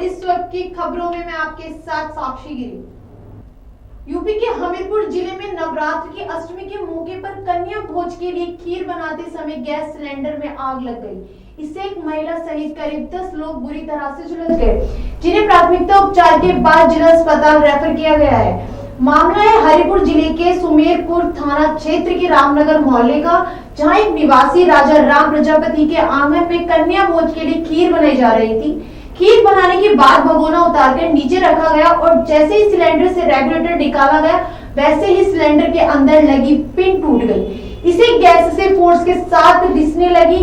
और इस वक्त की खबरों में मैं आपके साथ साक्षी गिरी। यूपी के हमीरपुर जिले में नवरात्र की अष्टमी के मौके पर कन्या भोज के लिए खीर बनाते समय गैस सिलेंडर में आग लग गई। इससे एक महिला सहित करीब 10 लोग बुरी तरह से झुलस गए, जिन्हें प्राथमिकता उपचार के बाद जिला अस्पताल रेफर किया गया है। मामला है हरिपुर जिले के सुमेरपुर थाना क्षेत्र के रामनगर मोहल्ले का, जहां एक निवासी राजा राम प्रजापति के आंगन में कन्या भोज के लिए खीर बनाई जा रही थी। खीर बनाने के बाद भगोना उतारकर नीचे रखा गया और जैसे ही सिलेंडर से रेगुलेटर निकाला गया, वैसे ही सिलेंडर के अंदर लगी पिन टूट गई। इसे गैस से फोर्स के साथ रिसने लगी।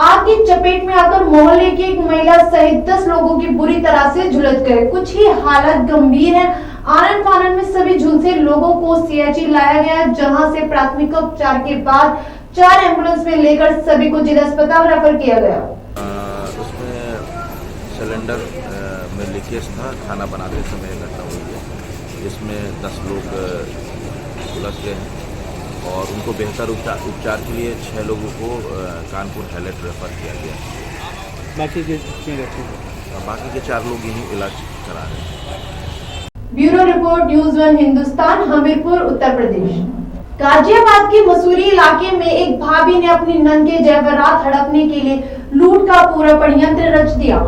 आग की चपेट में आकर मोहल्ले की एक महिला सहित 10 लोगों की बुरी तरह से झुलस गए। कुछ ही हालत गंभीर है। आनन फानन में सभी झुलसे लोगों को सीएचसी लाया गया, जहां से प्राथमिक उपचार के बाद 4 एम्बुलेंस में लेकर सभी को जिला अस्पताल रेफर किया गया। उसमें सिलेंडर में लीकेज था, खाना बनाते समय घटना हुई है, जिसमें 10 लोग झुलस गए हैं और उनको बेहतर उपचार के लिए 6 लोगों को कानपुर हाईलाइट रेफर किया गया। बाकी के 4 लोग यहीं इलाज करा रहे हैं। Bureau report, news 1 Hindustan, Hamirpur, Uttar Pradesh. Ghaziabad के मसूरी इलाके में एक भाभी ने अपनी नंद के जेवरात हड़पने के लिए लूट का पूरा षड्यंत्र रच दिया।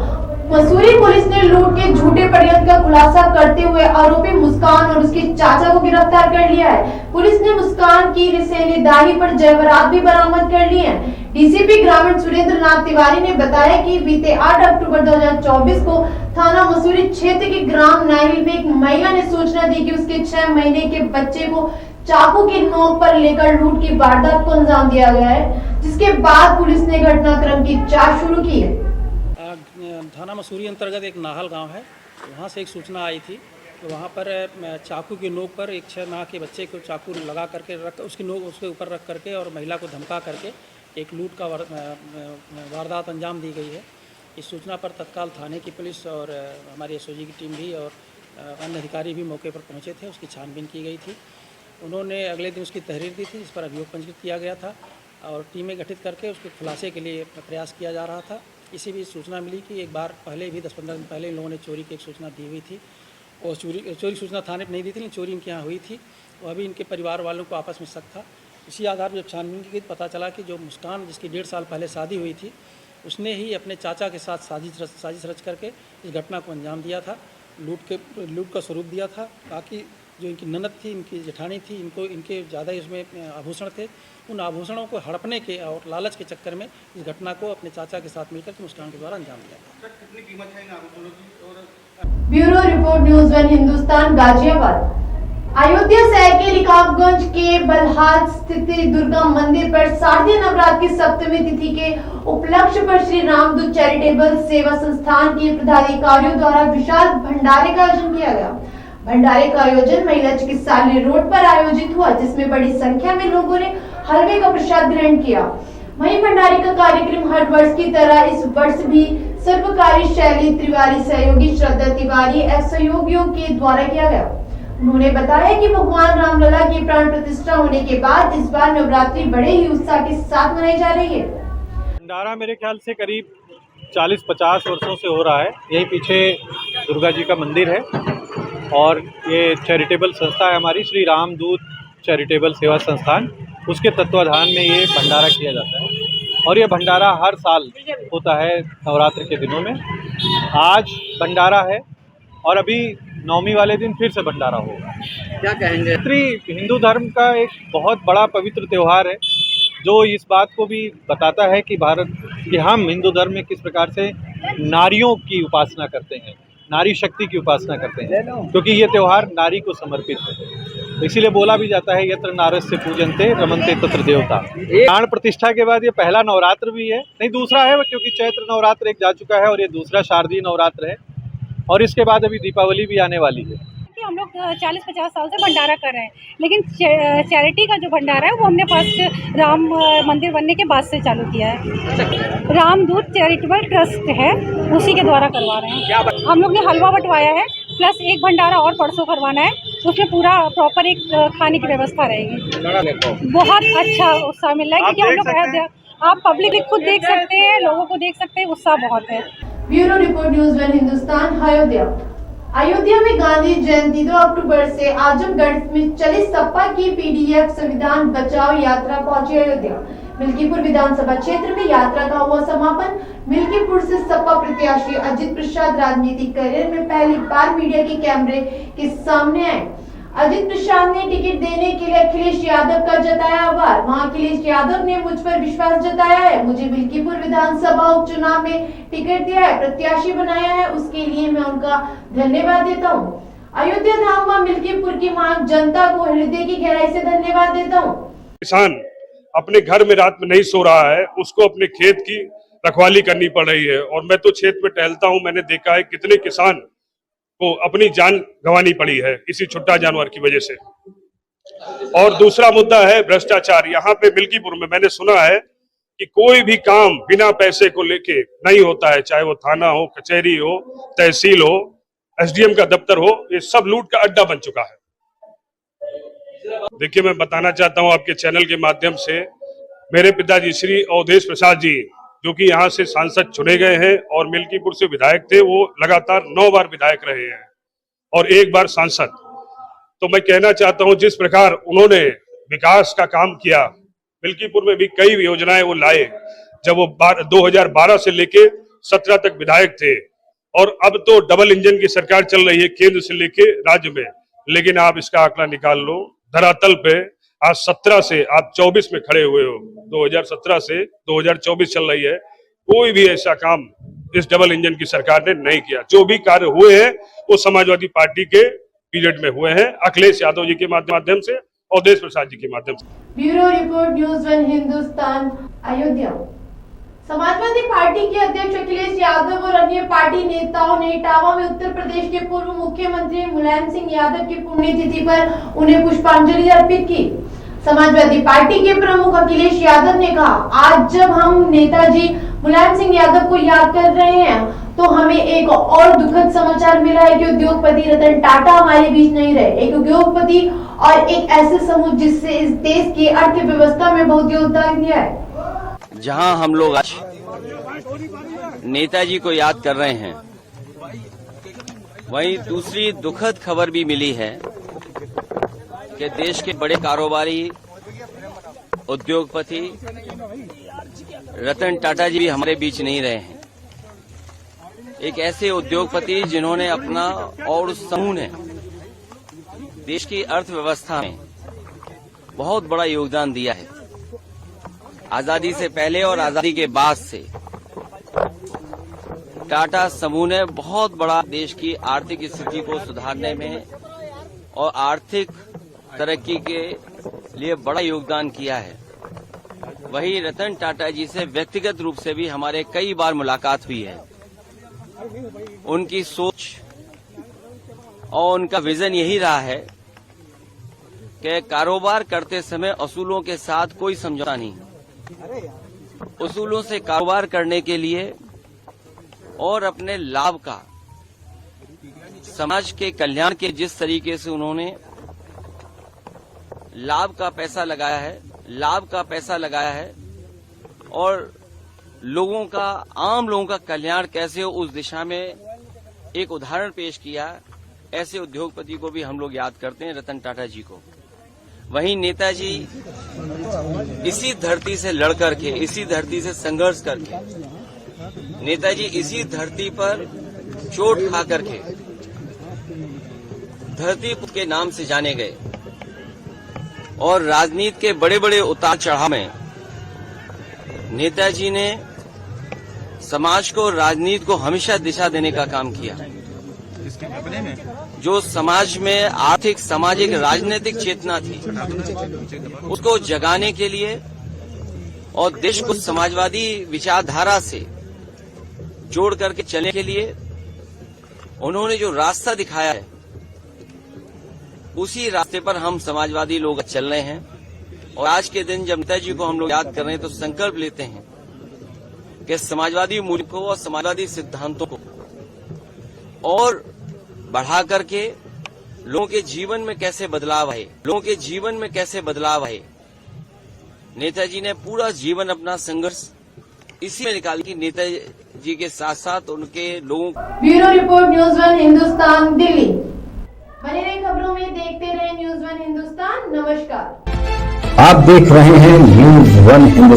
मसूरी पुलिस ने लूट के झूठे षड्यंत्र का खुलासा करते हुए आरोपी मुस्कान और उसके चाचा को गिरफ्तार कर लिया है। पुलिस ने मुस्कान की निशानेदाही पर जेवरात भी बरामद कर लिए हैं। डीसीपी ग्रामीण सुरेंद्र नाथ तिवारी ने बताया कि बीते 8 अक्टूबर 2024 को थाना मसूरी क्षेत्र के ग्राम नाइल में एक महिला ने सूचना दी कि उसके 6 महीने के बच्चे को चाकू की नोक पर लेकर लूट की वारदात को अंजाम दिया गया है, जिसके बाद पुलिस ने घटनाक्रम की जांच शुरू की है। थाना मसूरी अंतर्गत एक नाहल गांव है, वहां से एक सूचना आई थी कि वहां पर चाकू की नोक पर एक 6 माह के बच्चे को चाकू लगा करके रख, उसकी नोक उसके ऊपर रख करके और महिला को धमका करके एक लूट का वारदात अंजाम दी गई है। इस सूचना पर तत्काल थाने की पुलिस और हमारी एसओजी की टीम भी और अन्य अधिकारी भी मौके पर पहुंचे थे। उसकी छानबीन की गई थी। उन्होंने अगले दिन उसकी तहरीर दी थी, जिस पर अभियोग पंजीकृत किया गया था और टीमें गठित करके उसके खुलासे के लिए प्रयास किया जा रहा था। इसी बीच सूचना मिली कि एक बार पहले भी 10-15 दिन पहले इन लोगों ने चोरी की एक सूचना दी हुई थी और चोरी सूचना थाने पर नहीं दी थी, लेकिन चोरी इनके यहाँ हुई थी और अभी इनके परिवार वालों को आपस में शक था। इसी आधार पर जब छानबीन की गई पता चला कि जो मुस्कान, जिसकी 1.5 साल पहले शादी हुई थी, उसने ही अपने चाचा के साथ साजिश रच करके इस घटना को अंजाम दिया था। लूट का स्वरूप दिया था। बाकी जो इनकी ननद थी, इनकी जेठानी थी, इनके ज़्यादा इसमें आभूषण थे। उन आभूषणों को हड़पने के और लालच के चक्कर में इस घटना को अपने चाचा के साथ मिलकर मुस्कान के द्वारा अंजाम दिया था। कितनी कीमत है इन आभूषणों की? Bureau report, news 1 Hindustan, Ghaziabad. Ayodhya शहर के रिकाबगंज के बलहाल स्थित दुर्गा मंदिर पर शारदीय नवरात्र की सप्तमी तिथि के उपलक्ष्य पर श्री रामदूत चैरिटेबल सेवा संस्थान के पदाधिकारियों द्वारा विशाल भंडारे का आयोजन किया गया। भंडारे का आयोजन महिला चिकित्सालय रोड पर आयोजित हुआ, जिसमें बड़ी संख्या में लोगों ने हलवे का प्रसाद ग्रहण किया। वहीं भंडारे का कार्यक्रम हर वर्ष की तरह इस वर्ष भी सर्वकारी शैली तिवारी सहयोगी श्रद्धा तिवारी सहयोगियों के द्वारा किया गया। उन्होंने बताया कि भगवान रामलला की प्राण प्रतिष्ठा होने के बाद इस बार नवरात्रि बड़े ही उत्साह के साथ मनाई जा रही है। भंडारा मेरे ख्याल से करीब 40-50 वर्षों से हो रहा है। यही पीछे दुर्गा जी का मंदिर है और ये चैरिटेबल संस्था है हमारी श्री रामदूत चैरिटेबल सेवा संस्थान, उसके तत्वाधान में ये भंडारा किया जाता है और ये भंडारा हर साल होता है नवरात्र के दिनों में। आज भंडारा है और अभी नवमी वाले दिन फिर से भंडारा होगा। क्या कहेंगे? हिंदू धर्म का एक बहुत बड़ा पवित्र त्यौहार है, जो इस बात को भी बताता है कि हम हिंदू धर्म में किस प्रकार से नारियों की उपासना करते हैं, नारी शक्ति की उपासना करते हैं, क्योंकि ये त्यौहार नारी को समर्पित है। इसीलिए बोला भी जाता है यत्र नारस्य पूजन्ते रमन्ते तत्र देवता। प्राण प्रतिष्ठा के बाद ये पहला नवरात्र भी है, नहीं दूसरा है, क्योंकि चैत्र नवरात्र एक जा चुका है और ये दूसरा शारदीय नवरात्र है और इसके बाद अभी दीपावली भी आने वाली है। हम लोग 40-50 साल से भंडारा कर रहे हैं, लेकिन चैरिटी का जो भंडारा है वो हमने फर्स्ट राम मंदिर बनने के बाद से चालू किया है। रामदूत चैरिटेबल ट्रस्ट है, उसी के द्वारा करवा रहे हैं। हम लोग ने हलवा बंटवाया है, प्लस एक भंडारा और परसों करवाना है, उसमें पूरा प्रॉपर एक खाने की व्यवस्था रहेगी। बहुत अच्छा उत्साह मिल रहा है, क्योंकि हम लोग आप पब्लिक खुद देख सकते हैं, लोगों को देख सकते हैं, उत्साह बहुत है। Bureau report news one Hindustan. Ayodhya में गांधी जयंती 2 अक्टूबर से आजमगढ़ में चली सपा की पीडीएफ संविधान बचाओ यात्रा पहुंची अयोध्या। मिल्कीपुर विधानसभा क्षेत्र में यात्रा का हुआ समापन। मिल्कीपुर से सपा प्रत्याशी अजित प्रसाद राजनीतिक करियर में पहली बार मीडिया के कैमरे के सामने आए। अजित प्रसाद ने टिकट देने के लिए अखिलेश यादव का जताया आभार। वहां अखिलेश यादव ने मुझ पर विश्वास जताया है, मुझे मिल्कीपुर विधानसभा उपचुनाव में टिकट दिया है, प्रत्याशी बनाया है, उसके लिए मैं उनका धन्यवाद देता हूं। अयोध्या धाम व मिल्कीपुर की मांग जनता को हृदय की गहराई से धन्यवाद देता हूं। किसान अपने घर में रात में नहीं सो रहा है, उसको अपने खेत की रखवाली करनी पड़ रही है। और मैं तो क्षेत्र में टहलता हूं, मैंने देखा है कितने किसान को अपनी जान गंवानी पड़ी है इसी छुट्टा जानवर की वजह से। और दूसरा मुद्दा है भ्रष्टाचार। यहाँ पे मिल्कीपुर में मैंने सुना है कि कोई भी काम बिना पैसे को लेके नहीं होता है, चाहे वो थाना हो, कचहरी हो, तहसील हो, एसडीएम का दफ्तर हो, ये सब लूट का अड्डा बन चुका है। देखिए, मैं बताना चाहता हूँ आपके चैनल के माध्यम से, मेरे पिताजी श्री अवधेश प्रसाद जी जो कि यहाँ से सांसद चुने गए हैं और मिल्कीपुर से विधायक थे, वो लगातार 9 बार विधायक रहे हैं और 1 बार सांसद। तो मैं कहना चाहता हूँ जिस प्रकार उन्होंने विकास का काम किया, मिल्कीपुर में भी कई योजनाएं वो लाए जब वो 2012 से लेके 17 तक विधायक थे। और अब तो डबल इंजन की सरकार चल रही है केंद्र से लेके राज्य में। लेकिन आप इसका आंकड़ा निकाल लो, धरातल पे आज 17 से आप 24 में खड़े हुए हो। 2017 से 2024 चल रही है, कोई भी ऐसा काम इस डबल इंजन की सरकार ने नहीं किया। जो भी कार्य हुए हैं वो समाजवादी पार्टी के पीरियड में हुए हैं, अखिलेश यादव जी के माध्यम से और अवधेश प्रसाद जी के माध्यम से। Bureau report news one Hindustan Ayodhya. Samajwadi party के अध्यक्ष अखिलेश यादव और अन्य पार्टी नेताओं ने इटावा में उत्तर प्रदेश के पूर्व मुख्यमंत्री मुलायम सिंह यादव की पुण्यतिथि पर उन्हें पुष्पांजलि अर्पित की। समाजवादी पार्टी के प्रमुख अखिलेश यादव ने कहा, आज जब हम नेताजी मुलायम सिंह यादव को याद कर रहे हैं तो हमें एक और दुखद समाचार मिला है कि उद्योगपति रतन टाटा हमारे बीच नहीं रहे। एक उद्योगपति और एक ऐसे समूह जिससे इस देश की अर्थव्यवस्था में बहुत योगदान दिया है। जहां हम लोग आज नेताजी को याद कर रहे हैं, वहीं दूसरी दुखद खबर भी मिली है कि देश के बड़े कारोबारी उद्योगपति रतन टाटा जी भी हमारे बीच नहीं रहे हैं। एक ऐसे उद्योगपति जिन्होंने अपना और उस समूह ने देश की अर्थव्यवस्था में बहुत बड़ा योगदान दिया है। आजादी से पहले और आजादी के बाद से टाटा समूह ने बहुत बड़ा देश की आर्थिक स्थिति को सुधारने में और आर्थिक तरक्की के लिए बड़ा योगदान किया है। वहीं रतन टाटा जी से व्यक्तिगत रूप से भी हमारे कई बार मुलाकात हुई है। उनकी सोच और उनका विजन यही रहा है कि कारोबार करते समय असूलों के साथ कोई समझौता नहीं, उसूलों से कारोबार करने के लिए और अपने लाभ का, समाज के कल्याण के जिस तरीके से उन्होंने लाभ का पैसा लगाया है और लोगों का, आम लोगों का कल्याण कैसे हो उस दिशा में एक उदाहरण पेश किया, ऐसे उद्योगपति को भी हम लोग याद करते हैं, रतन टाटा जी को। वहीं नेताजी इसी धरती से लड़ करके, इसी धरती से संघर्ष करके, नेताजी इसी धरती पर चोट खा करके धरती के नाम से जाने गए और राजनीति के बड़े बड़े उतार चढ़ाव में नेताजी ने समाज को, राजनीति को हमेशा दिशा देने का काम किया। जो समाज में आर्थिक, सामाजिक, राजनीतिक चेतना थी उसको जगाने के लिए और देश को समाजवादी विचारधारा से जोड़ करके चलने के लिए उन्होंने जो रास्ता दिखाया है, उसी रास्ते पर हम समाजवादी लोग चल रहे हैं। और आज के दिन जब नेताजी को हम लोग याद कर रहे हैं तो संकल्प लेते हैं कि समाजवादी मूल्य को और समाजवादी सिद्धांतों को और बढ़ा करके लोगों के जीवन में कैसे बदलाव आए, नेताजी ने पूरा जीवन अपना संघर्ष इसी में निकाल कि जी के साथ साथ उनके लोगों bureau report news one Hindustan Delhi. बने रहे खबरों में, देखते रहे न्यूज़ वन हिंदुस्तान। नमस्कार। आप देख रहे हैं न्यूज़ वन हिंदुस्तान।